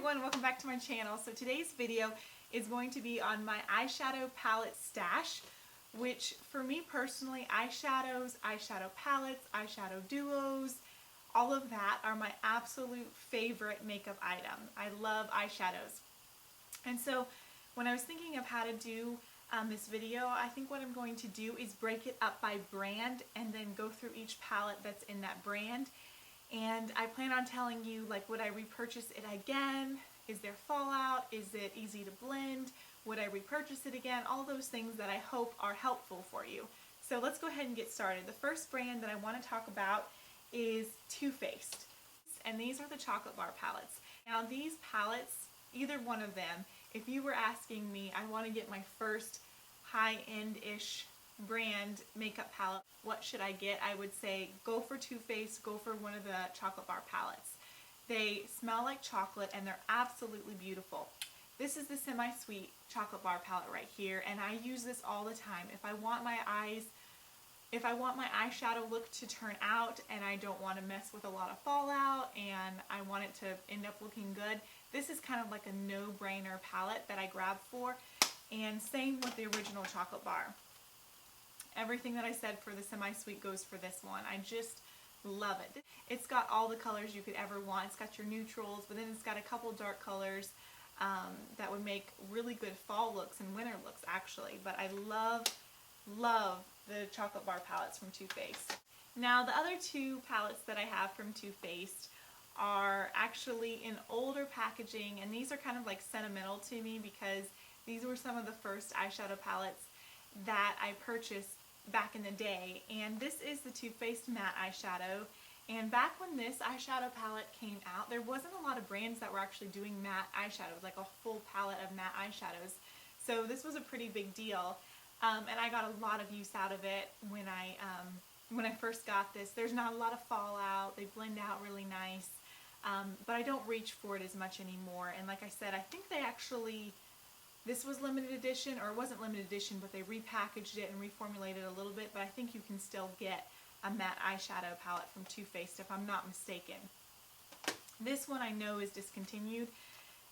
everyone, welcome back to my channel. So today's video is going to be on my eyeshadow palette stash, which for me personally, eyeshadows, eyeshadow palettes, eyeshadow duos, all of that are my absolute favorite makeup item. I love eyeshadows. And so when I was thinking of how to do this video, I think what I'm going to do is break it up by brand and then go through each palette that's in that brand. And I plan on telling you, like, would I repurchase it again? Is there fallout? Is it easy to blend? Would I repurchase it again? All those things that I hope are helpful for you. So let's go ahead and get started. The first brand that I want to talk about is Too Faced. And these are the chocolate bar palettes. Now these palettes, either one of them, if you were asking me, I want to get my first high-end-ish brand makeup palette, what should I get? I would say go for Too Faced, go for one of the chocolate bar palettes. They smell like chocolate and they're absolutely beautiful. This is the semi-sweet chocolate bar palette right here, and I use this all the time. If I want my eyeshadow look to turn out and I don't want to mess with a lot of fallout and I want it to end up looking good, this is kind of like a no-brainer palette that I grab for. And same with the original chocolate bar. Everything that I said for the semi-sweet goes for this one. I just love it. It's got all the colors you could ever want. It's got your neutrals, but then it's got a couple dark colors that would make really good fall looks and winter looks actually. But I love the chocolate bar palettes from Too Faced. Now the other two palettes that I have from Too Faced are actually in older packaging, and these are kind of like sentimental to me because these were some of the first eyeshadow palettes that I purchased back in the day. And this is the Too Faced matte eyeshadow. And back when this eyeshadow palette came out, there wasn't a lot of brands that were actually doing matte eyeshadows, like a full palette of matte eyeshadows. So this was a pretty big deal, and I got a lot of use out of it when I first got this. There's not a lot of fallout. They blend out really nice, but I don't reach for it as much anymore. And like I said, I think they actually, this was limited edition, or it wasn't limited edition, but they repackaged it and reformulated a little bit, but I think you can still get a matte eyeshadow palette from Too Faced if I'm not mistaken. This one I know is discontinued.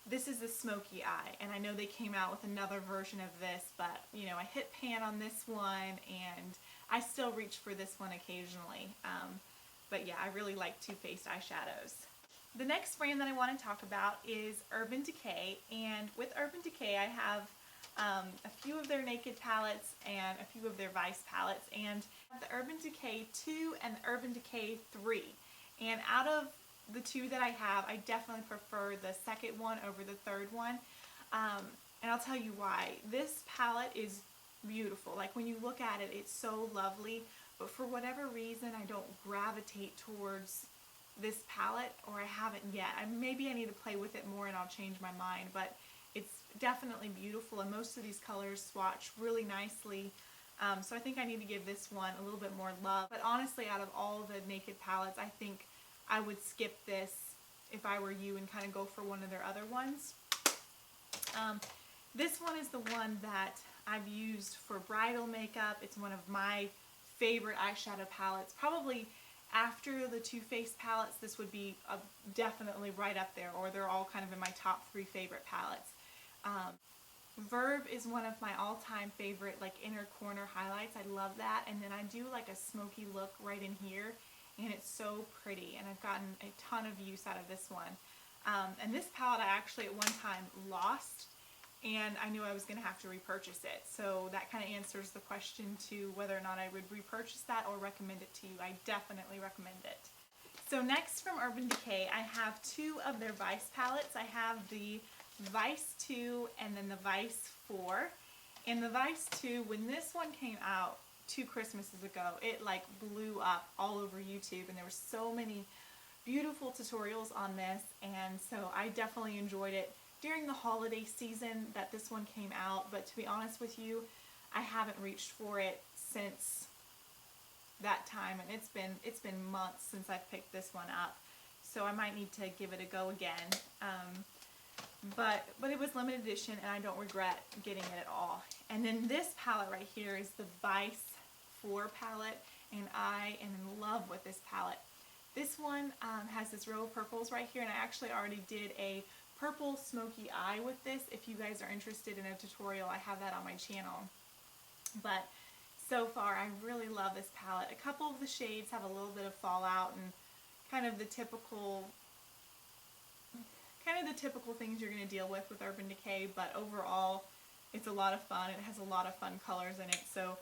This is the Smoky Eye, and I know they came out with another version of this, but you know, I hit pan on this one and I still reach for this one occasionally. But yeah, I really like Too Faced eyeshadows. The next brand that I want to talk about is Urban Decay, and with Urban Decay I have a few of their Naked palettes and a few of their Vice palettes, and the Urban Decay 2 and the Urban Decay 3. And out of the two that I have, I definitely prefer the second one over the third one, and I'll tell you why. This palette is beautiful. Like when you look at it, it's so lovely, but for whatever reason I don't gravitate towards this palette, or I haven't yet. Maybe I need to play with it more and I'll change my mind, but it's definitely beautiful and most of these colors swatch really nicely. So I think I need to give this one a little bit more love. But honestly, out of all the Naked palettes, I think I would skip this if I were you and kind of go for one of their other ones. This one is the one that I've used for bridal makeup. It's one of my favorite eyeshadow palettes. Probably after the Too Faced palettes, this would be definitely right up there, or they're all kind of in my top 3 favorite palettes. Verb is one of my all-time favorite, like, inner corner highlights. I love that. And then I do like a smoky look right in here, and it's so pretty, and I've gotten a ton of use out of this one. And this palette I actually at one time lost, and I knew I was going to have to repurchase it. So that kind of answers the question to whether or not I would repurchase that or recommend it to you. I definitely recommend it. So next from Urban Decay, I have 2 of their Vice palettes. I have the Vice 2 and then the Vice 4. And the Vice 2, when this one came out 2 Christmases ago, it like blew up all over YouTube, and there were so many beautiful tutorials on this, and so I definitely enjoyed it during the holiday season that this one came out. But to be honest with you, I haven't reached for it since that time, and it's been months since I've picked this one up, so I might need to give it a go again. But it was limited edition, and I don't regret getting it at all. And then this palette right here is the Vice 4 palette, and I am in love with this palette. This one has this row of purples right here, and I actually already did a purple smoky eye with this. If you guys are interested in a tutorial, I have that on my channel. But so far, I really love this palette. A couple of the shades have a little bit of fallout and kind of the typical things you're going to deal with Urban Decay, but overall, it's a lot of fun. It has a lot of fun colors in it, so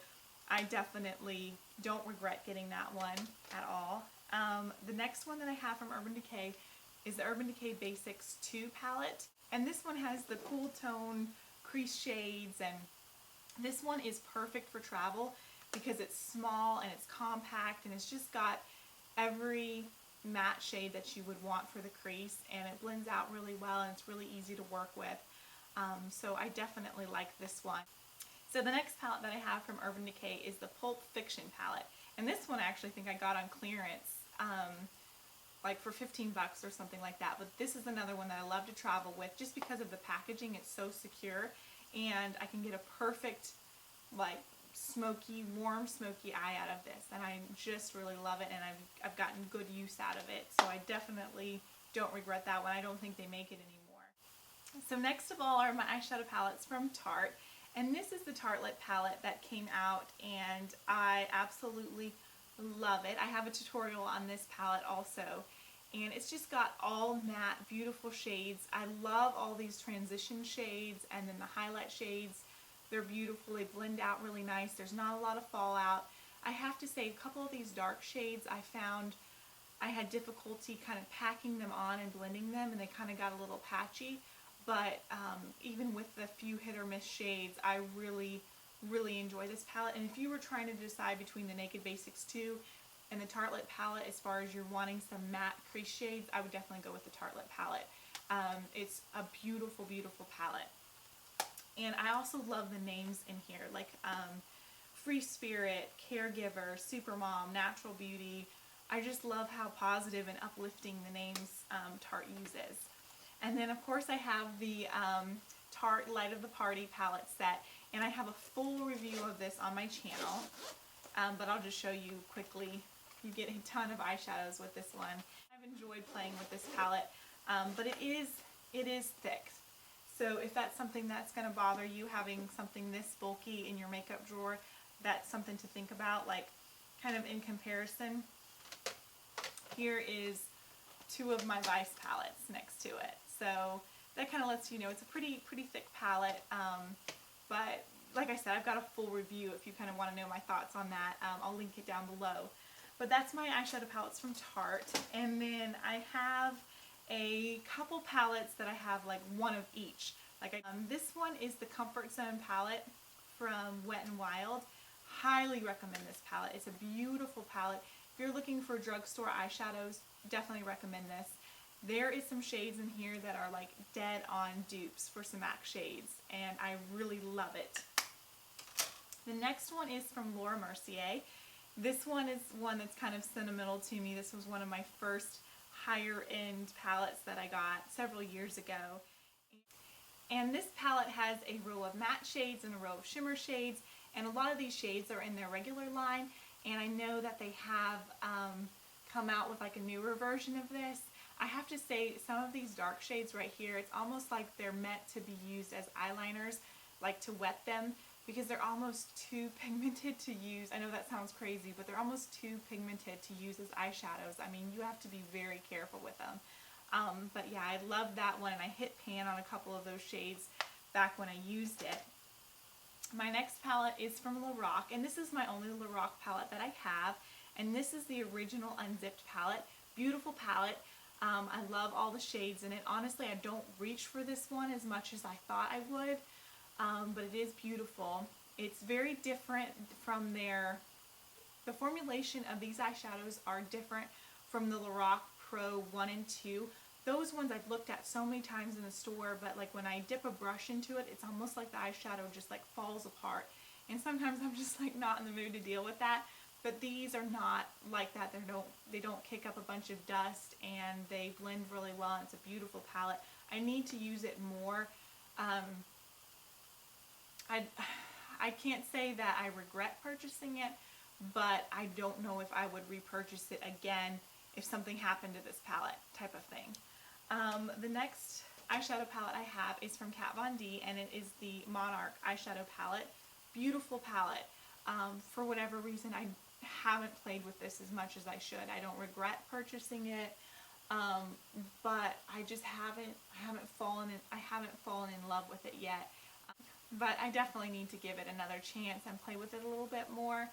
I definitely don't regret getting that one at all. The next one that I have from Urban Decay is the Urban Decay Basics 2 palette, and this one has the cool tone crease shades, and this one is perfect for travel because it's small and it's compact and it's just got every matte shade that you would want for the crease, and it blends out really well and it's really easy to work with. So I definitely like this one. So the next palette that I have from Urban Decay is the Pulp Fiction palette, and this one I actually think I got on clearance like for 15 bucks or something like that, but this is another one that I love to travel with just because of the packaging. It's so secure and I can get a perfect like warm smoky eye out of this, and I just really love it, and I've gotten good use out of it, so I definitely don't regret that one. I don't think they make it anymore. So next of all are my eyeshadow palettes from Tarte, and this is the Tartelette palette that came out, and I absolutely love it. I have a tutorial on this palette also, and it's just got all matte beautiful shades. I love all these transition shades and then the highlight shades. They're beautiful. They blend out really nice. There's not a lot of fallout. I have to say, a couple of these dark shades I found I had difficulty kind of packing them on and blending them, and they kind of got a little patchy. But even with the few hit or miss shades, I really enjoy this palette. And if you were trying to decide between the Naked Basics 2 and the Tartelette palette, as far as you're wanting some matte crease shades, I would definitely go with the Tartelette palette. It's a beautiful, beautiful palette. And I also love the names in here, like Free Spirit, Caregiver, Supermom, Natural Beauty. I just love how positive and uplifting the names Tarte uses. And then of course I have the Tarte Light of the Party palette set, and I have a full review of this on my channel, but I'll just show you quickly. You get a ton of eyeshadows with this one. I've enjoyed playing with this palette, but it is thick. So if that's something that's going to bother you, having something this bulky in your makeup drawer, that's something to think about. Like, kind of in comparison, here is two of my Vice palettes next to it. So that kind of lets you know it's a pretty thick palette. But like I said, I've got a full review if you kind of want to know my thoughts on that. I'll link it down below. But that's my eyeshadow palettes from Tarte. And then I have a couple palettes that I have like one of each. Like this one is the Comfort Zone palette from Wet n Wild. Highly recommend this palette. It's a beautiful palette. If you're looking for drugstore eyeshadows, definitely recommend this. There is some shades in here that are like dead on dupes for some MAC shades, and I really love it. The next one is from Laura Mercier. This one is one that's kind of sentimental to me. This was one of my first higher end palettes that I got several years ago. And this palette has a row of matte shades and a row of shimmer shades, and a lot of these shades are in their regular line, and I know that they have come out with like a newer version of this. I have to say, some of these dark shades right here, it's almost like they're meant to be used as eyeliners, like to wet them, because they're almost too pigmented to use. I know that sounds crazy, but they're almost too pigmented to use as eyeshadows. I mean, you have to be very careful with them. But yeah, I love that one, and I hit pan on a couple of those shades back when I used it. My next palette is from LORAC, and this is my only LORAC palette that I have, and this is the original Unzipped palette. Beautiful palette. I love all the shades in it. Honestly, I don't reach for this one as much as I thought I would, but it is beautiful. It's very different from the formulation of these eyeshadows are different from the LORAC Pro 1 and 2. Those ones I've looked at so many times in the store, but like when I dip a brush into it, it's almost like the eyeshadow just like falls apart. And sometimes I'm just like not in the mood to deal with that. But these are not like that. They don't kick up a bunch of dust, and they blend really well. It's a beautiful palette. I need to use it more. I can't say that I regret purchasing it, but I don't know if I would repurchase it again if something happened to this palette type of thing. The next eyeshadow palette I have is from Kat Von D, and it is the Monarch Eyeshadow Palette. Beautiful palette. For whatever reason, I haven't played with this as much as I should. I don't regret purchasing it, but I just haven't fallen in love with it yet. But I definitely need to give it another chance and play with it a little bit more.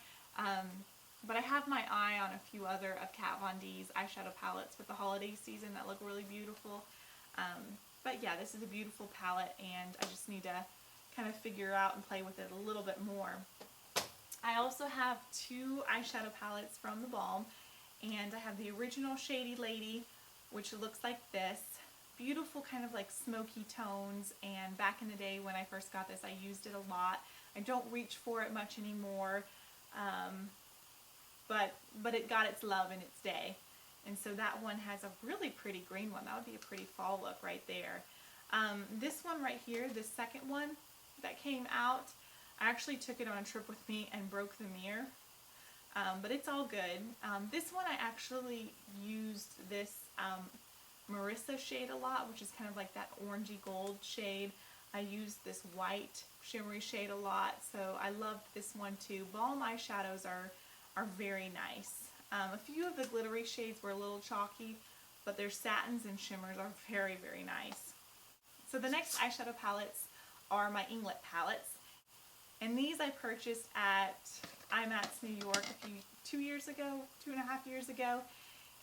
But I have my eye on a few other of Kat Von D's eyeshadow palettes with the holiday season that look really beautiful. But yeah, this is a beautiful palette, and I just need to kind of figure out and play with it a little bit more. I also have two eyeshadow palettes from the BALM, and I have the original Shady Lady, which looks like this. Beautiful kind of like smoky tones, and back in the day when I first got this, I used it a lot. I don't reach for it much anymore, but it got its love in its day. And so that one has a really pretty green one. That would be a pretty fall look right there. This one right here, the second one that came out, I actually took it on a trip with me and broke the mirror. But it's all good. This one I actually used this Mercier shade a lot, which is kind of like that orangey gold shade. I used this white shimmery shade a lot, so I loved this one too. BALM eyeshadows are very nice. A few of the glittery shades were a little chalky, but their satins and shimmers are very, very nice. So the next eyeshadow palettes are my INGLOT palettes, and these I purchased at IMATS New York 2.5 years ago,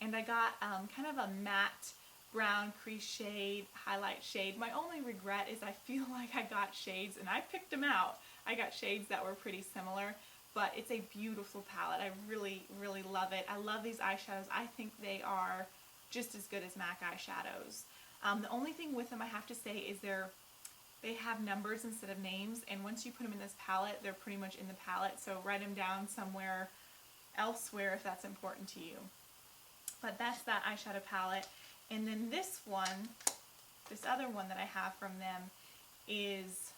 and I got kind of a matte brown crease shade, highlight shade. My only regret is I feel like I got shades, and I picked them out. I got shades that were pretty similar, but it's a beautiful palette. I really, really love it. I love these eyeshadows. I think they are just as good as MAC eyeshadows. The only thing with them I have to say is they have numbers instead of names, and once you put them in this palette, they're pretty much in the palette, so write them down somewhere elsewhere if that's important to you. But that's that eyeshadow palette. And then this one, this other one that I have from them is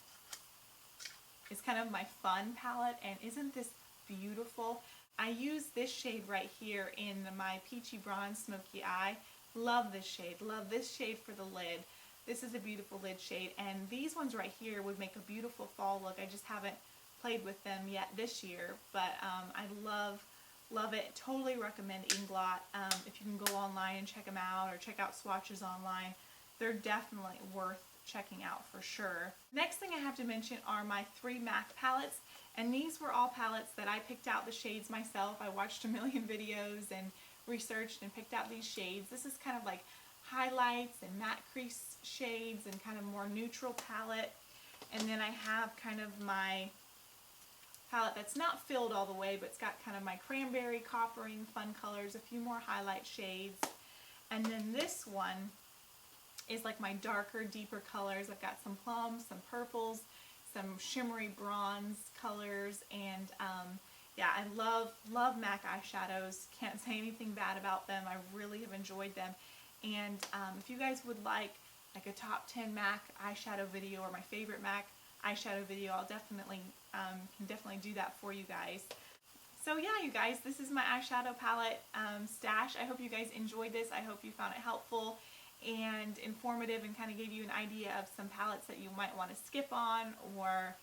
kind of my fun palette, and isn't this beautiful? I use this shade right here in my Peachy Bronze Smoky Eye. Love this shade. Love this shade for the lid. This is a beautiful lid shade, and these ones right here would make a beautiful fall look. I just haven't played with them yet this year, but I love it. Totally recommend INGLOT. If you can go online and check them out, or check out swatches online, they're definitely worth checking out for sure. Next thing I have to mention are my 3 MAC palettes, and these were all palettes that I picked out the shades myself. I watched a million videos and researched and picked out these shades. This is kind of like highlights and matte crease shades and kind of more neutral palette. And then I have kind of my palette that's not filled all the way, but it's got kind of my cranberry, coppering, fun colors, a few more highlight shades. And then this one is like my darker, deeper colors. I've got some plums, some purples, some shimmery bronze colors, and yeah, I love MAC eyeshadows. Can't say anything bad about them. I really have enjoyed them. And if you guys would like a top 10 MAC eyeshadow video, or my favorite MAC eyeshadow video, I'll definitely can definitely do that for you guys. So yeah, you guys, this is my eyeshadow palette stash. I hope you guys enjoyed this. I hope you found it helpful and informative, and kind of gave you an idea of some palettes that you might want to skip on, or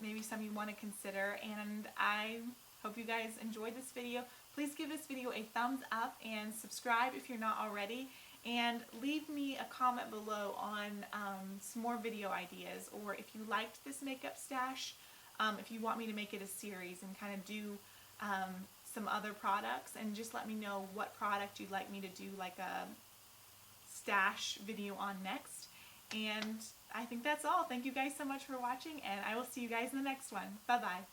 maybe some you want to consider. And I hope you guys enjoyed this video. Please give this video a thumbs up and subscribe if you're not already, and leave me a comment below on some more video ideas, or if you liked this makeup stash, if you want me to make it a series and kind of do some other products, and just let me know what product you'd like me to do like a stash video on next. And I think that's all. Thank you guys so much for watching, and I will see you guys in the next one. Bye bye.